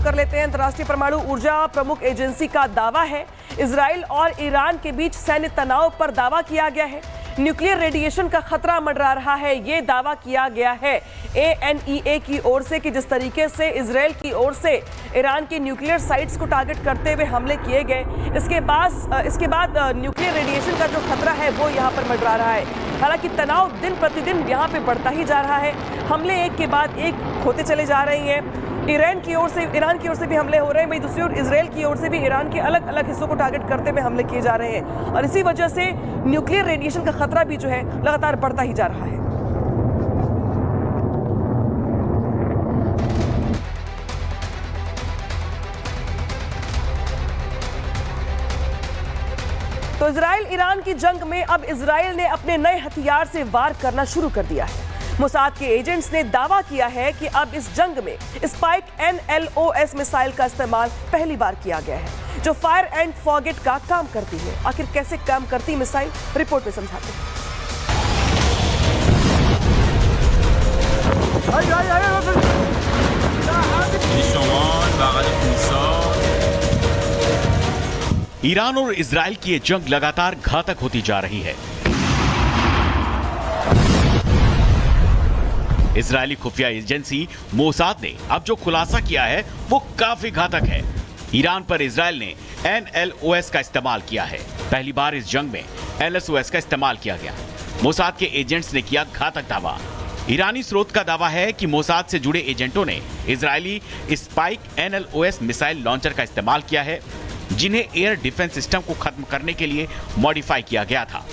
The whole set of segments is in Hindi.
कर लेते हैं। अंतर्राष्ट्रीय परमाणु ऊर्जा प्रमुख एजेंसी का दावा है इजराइल और ईरान के बीच सैन्य तनाव पर दावा किया गया है। न्यूक्लियर रेडिएशन का खतरा मंडरा रहा है, ये दावा किया गया है ANEA की ओर से कि जिस तरीके से इजराइल की ओर से ईरान की न्यूक्लियर साइट्स को टारगेट करते हुए हमले किए गए, इसके बाद न्यूक्लियर रेडिएशन का जो खतरा है वो यहाँ पर मंडरा रहा है। हालांकि तनाव दिन प्रतिदिन यहाँ पे बढ़ता ही जा रहा है, हमले एक के बाद एक होते चले जा रहे हैं। ईरान की ओर से भी हमले हो रहे हैं, वहीं दूसरी ओर इजराइल की ओर से भी ईरान के अलग अलग हिस्सों को टारगेट करते हुए हमले किए जा रहे हैं और इसी वजह से न्यूक्लियर रेडिएशन का खतरा भी जो है लगातार बढ़ता ही जा रहा है। तो इजराइल ईरान की जंग में अब इजराइल ने अपने नए हथियार से वार करना शुरू कर दिया है। मोसाद के एजेंट्स ने दावा किया है कि अब इस जंग में स्पाइक NLOS मिसाइल का इस्तेमाल पहली बार किया गया है, जो फायर एंड फॉरगेट का काम करती है। आखिर कैसे काम करती मिसाइल, रिपोर्ट में समझाते हैं। ईरान और इजराइल की ये जंग लगातार घातक होती जा रही है। इजरायली खुफिया एजेंसी मोसाद ने अब जो खुलासा किया है वो काफी घातक है। ईरान पर इजराइल ने NLOS का इस्तेमाल किया है। पहली बार इस जंग में LSOS का इस्तेमाल किया गया। मोसाद के एजेंट्स ने किया घातक दावा। ईरानी स्रोत का दावा है कि मोसाद से जुड़े एजेंटों ने Israeli spike NLOS missile launcher का इस्तेमाल किया है, जिन्हें एयर डिफेंस सिस्टम को खत्म करने के लिए मॉडिफाई किया गया था।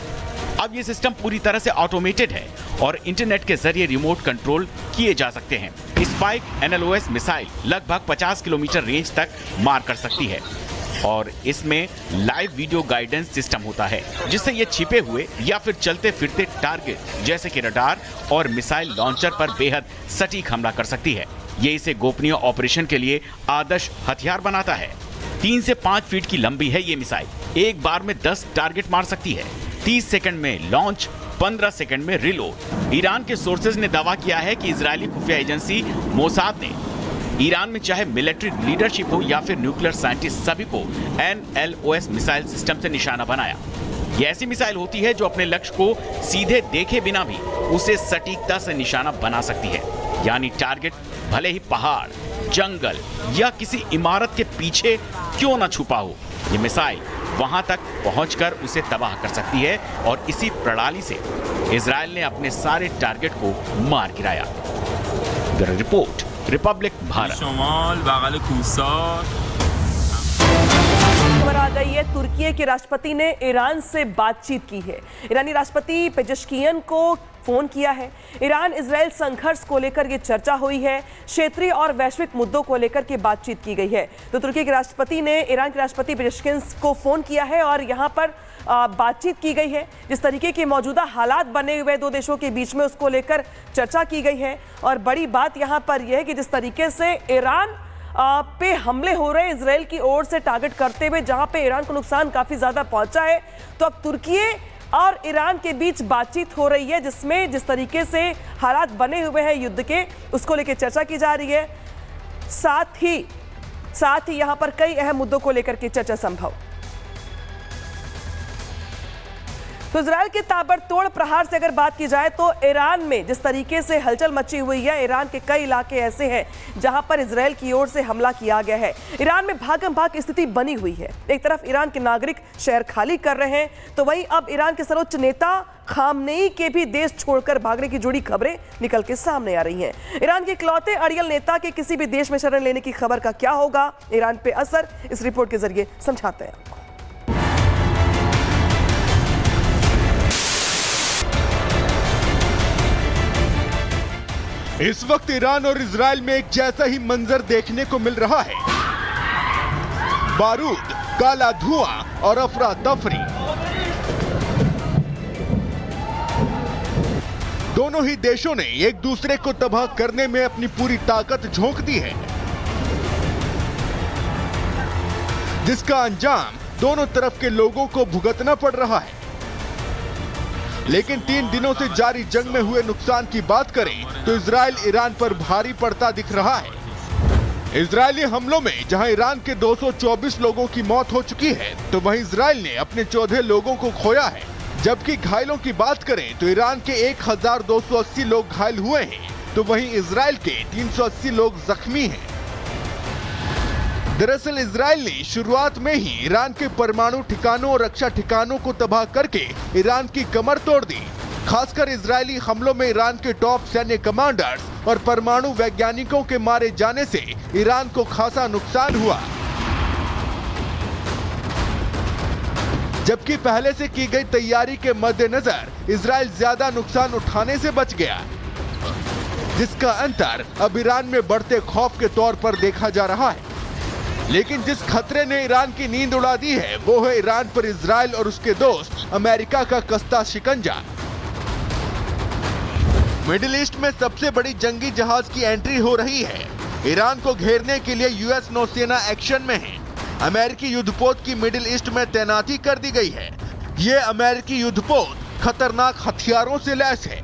अब ये सिस्टम पूरी तरह से ऑटोमेटेड है और इंटरनेट के जरिए रिमोट कंट्रोल किए जा सकते हैं। स्पाइक NLOS मिसाइल लगभग 50 किलोमीटर रेंज तक मार कर सकती है और इसमें लाइव वीडियो गाइडेंस सिस्टम होता है, जिससे ये छिपे हुए या फिर चलते फिरते टारगेट जैसे कि रडार और मिसाइल लॉन्चर पर बेहद सटीक हमला कर सकती है। ये इसे गोपनीय ऑपरेशन के लिए आदर्श हथियार बनाता है। 3 से 5 फीट की लंबी है ये मिसाइल। एक बार में 10 टारगेट मार सकती है। 30 सेकंड में लॉन्च, 15 सेकंड में रिलोड। ईरान के सोर्सेज ने दावा किया है कि इजरायली खुफिया एजेंसी मोसाद ने ईरान में चाहे मिलिट्री लीडरशिप हो या फिर न्यूक्लियर साइंटिस्ट, सभी को NLOS मिसाइल सिस्टम से निशाना बनाया। यह ऐसी मिसाइल होती है जो अपने लक्ष्य को सीधे देखे बिना भी उसे सटीकता से निशाना बना सकती है। यानी टारगेट भले ही पहाड़, जंगल या किसी इमारत के पीछे क्यों न छुपा हो, ये मिसाइल वहां तक पहुंचकर उसे तबाह कर सकती है और इसी प्रणाली से इजराइल ने अपने सारे टारगेट को मार गिराया। Bureau report, Republic Bharat. खबर आ गई है, तुर्की के राष्ट्रपति ने ईरान से बातचीत की है। ईरानी राष्ट्रपति पेजेश्कियन को फोन किया है। ईरान इजराइल संघर्ष को लेकर ये चर्चा हुई है। क्षेत्रीय और वैश्विक मुद्दों को लेकर के बातचीत की गई है। तो तुर्की के राष्ट्रपति ने ईरान के राष्ट्रपति पेजेश्कियन को फोन किया है और यहाँ पर बातचीत की गई है। जिस तरीके के मौजूदा हालात बने हुए दो देशों के बीच में, उसको लेकर चर्चा की गई है। और बड़ी बात यहाँ पर यह है कि जिस तरीके से ईरान पे हमले हो रहे हैं इजराइल की ओर से टारगेट करते हुए, जहां पे ईरान को नुकसान काफी ज्यादा पहुंचा है, तो अब तुर्की और ईरान के बीच बातचीत हो रही है, जिसमें जिस तरीके से हालात बने हुए हैं युद्ध के, उसको लेकर चर्चा की जा रही है। साथ ही यहां पर कई अहम मुद्दों को लेकर के चर्चा संभव। तो इजराइल के ताबड़तोड़ प्रहार से अगर बात की जाए तो ईरान में जिस तरीके से हलचल मची हुई है, ईरान के कई इलाके ऐसे हैं जहां पर इजराइल की ओर से हमला किया गया है। ईरान में भागम भाग की स्थिति बनी हुई है। एक तरफ ईरान के नागरिक शहर खाली कर रहे हैं, तो वहीं अब ईरान के सर्वोच्च नेता खामनेई के भी देश छोड़कर भागने की जुड़ी खबरें निकल के सामने आ रही हैं। ईरान के इकलौते अड़ियल नेता के किसी भी देश में शरण लेने की खबर का क्या होगा, ईरान पे असर, इस रिपोर्ट के जरिए समझाते हैं। इस वक्त ईरान और इजराइल में एक जैसा ही मंजर देखने को मिल रहा है। बारूद, काला धुआं और अफरा तफरी। दोनों ही देशों ने एक दूसरे को तबाह करने में अपनी पूरी ताकत झोंक दी है, जिसका अंजाम दोनों तरफ के लोगों को भुगतना पड़ रहा है। लेकिन 3 दिनों से जारी जंग में हुए नुकसान की बात करें तो इजराइल ईरान पर भारी पड़ता दिख रहा है। इजरायली हमलों में जहां ईरान के 224 लोगों की मौत हो चुकी है, तो वहीं इजराइल ने अपने 14 लोगों को खोया है। जबकि घायलों की बात करें तो ईरान के 1280 लोग घायल हुए हैं, तो वहीं इजराइल के 380 लोग जख्मी हैं। दरअसल इजराइल ने शुरुआत में ही ईरान के परमाणु ठिकानों और रक्षा ठिकानों को तबाह करके ईरान की कमर तोड़ दी। खासकर इजरायली हमलों में ईरान के टॉप सैन्य कमांडर्स और परमाणु वैज्ञानिकों के मारे जाने से ईरान को खासा नुकसान हुआ। जबकि पहले से की गई तैयारी के मद्देनजर इजराइल ज्यादा नुकसान उठाने से बच गया, जिसका अंतर अब ईरान में बढ़ते खौफ के तौर पर देखा जा रहा है। लेकिन जिस खतरे ने ईरान की नींद उड़ा दी है, वो है ईरान पर इजराइल और उसके दोस्त अमेरिका का कस्ता शिकंजा। मिडिल ईस्ट में सबसे बड़ी जंगी जहाज की एंट्री हो रही है। ईरान को घेरने के लिए यूएस नौसेना एक्शन में है। अमेरिकी युद्धपोत की मिडिल ईस्ट में तैनाती कर दी गई है। ये अमेरिकी युद्धपोत खतरनाक हथियारों से लैस है।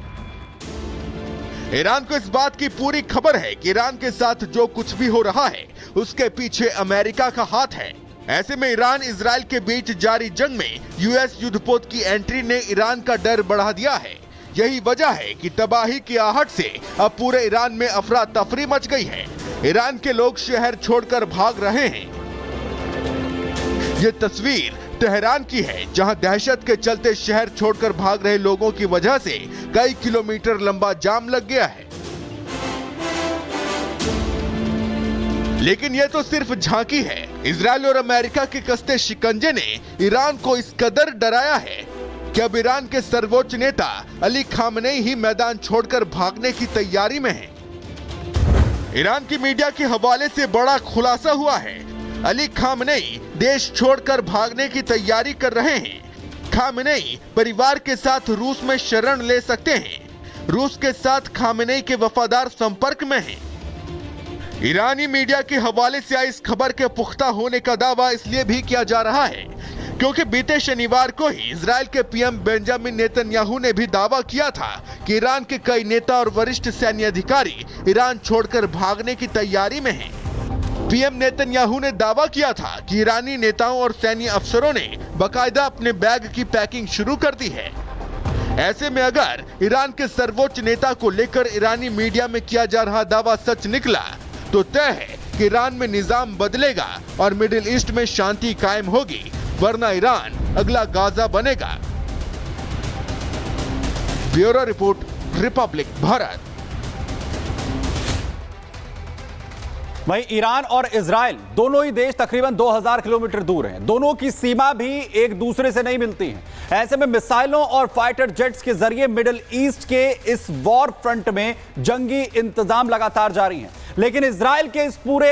ईरान को इस बात की पूरी खबर है कि ईरान के साथ जो कुछ भी हो रहा है, उसके पीछे अमेरिका का हाथ है। ऐसे में ईरान इजराइल के बीच जारी जंग में यूएस युद्धपोत की एंट्री ने ईरान का डर बढ़ा दिया है। यही वजह है कि तबाही की आहट से अब पूरे ईरान में अफरा तफरी मच गई है। ईरान के लोग शहर छोड़कर भाग रहे हैं। ये तस्वीर तेहरान की है, जहां दहशत के चलते शहर छोड़कर भाग रहे लोगों की वजह से कई किलोमीटर लंबा जाम लग गया है। लेकिन यह तो सिर्फ झांकी है। इजराइल और अमेरिका के कस्ते शिकंजे ने ईरान को इस कदर डराया है कि अब ईरान के सर्वोच्च नेता अली खामनेई ही मैदान छोड़कर भागने की तैयारी में हैं। ईरान की मीडिया के हवाले से बड़ा खुलासा हुआ है। अली खामनेई देश छोड़कर भागने की तैयारी कर रहे हैं। खामनेई परिवार के साथ रूस में शरण ले सकते हैं। रूस के साथ खामनेई के वफादार संपर्क में हैं। ईरानी मीडिया के हवाले से आई इस खबर के पुख्ता होने का दावा इसलिए भी किया जा रहा है क्योंकि बीते शनिवार को ही इजराइल के पीएम बेंजामिन नेतन्याहू ने भी दावा किया था कि ईरान के कई नेता और वरिष्ठ सैन्य अधिकारी ईरान छोड़कर भागने की तैयारी में हैं। पीएम नेतन्याहू ने दावा किया था कि ईरानी नेताओं और सैन्य अफसरों ने बाकायदा अपने बैग की पैकिंग शुरू कर दी है। ऐसे में अगर ईरान के सर्वोच्च नेता को लेकर ईरानी मीडिया में किया जा रहा दावा सच निकला, तो तय है कि ईरान में निजाम बदलेगा और मिडिल ईस्ट में शांति कायम होगी, वरना ईरान अगला गाजा बनेगा। Bureau report, Republic Bharat. वहीं ईरान और इजराइल दोनों ही देश तकरीबन 2000 किलोमीटर दूर हैं। दोनों की सीमा भी एक दूसरे से नहीं मिलती हैं। ऐसे में मिसाइलों और फाइटर जेट्स के जरिए मिडिल ईस्ट के इस वॉर फ्रंट में जंगी इंतजाम लगातार जारी हैं। लेकिन इजराइल के इस पूरे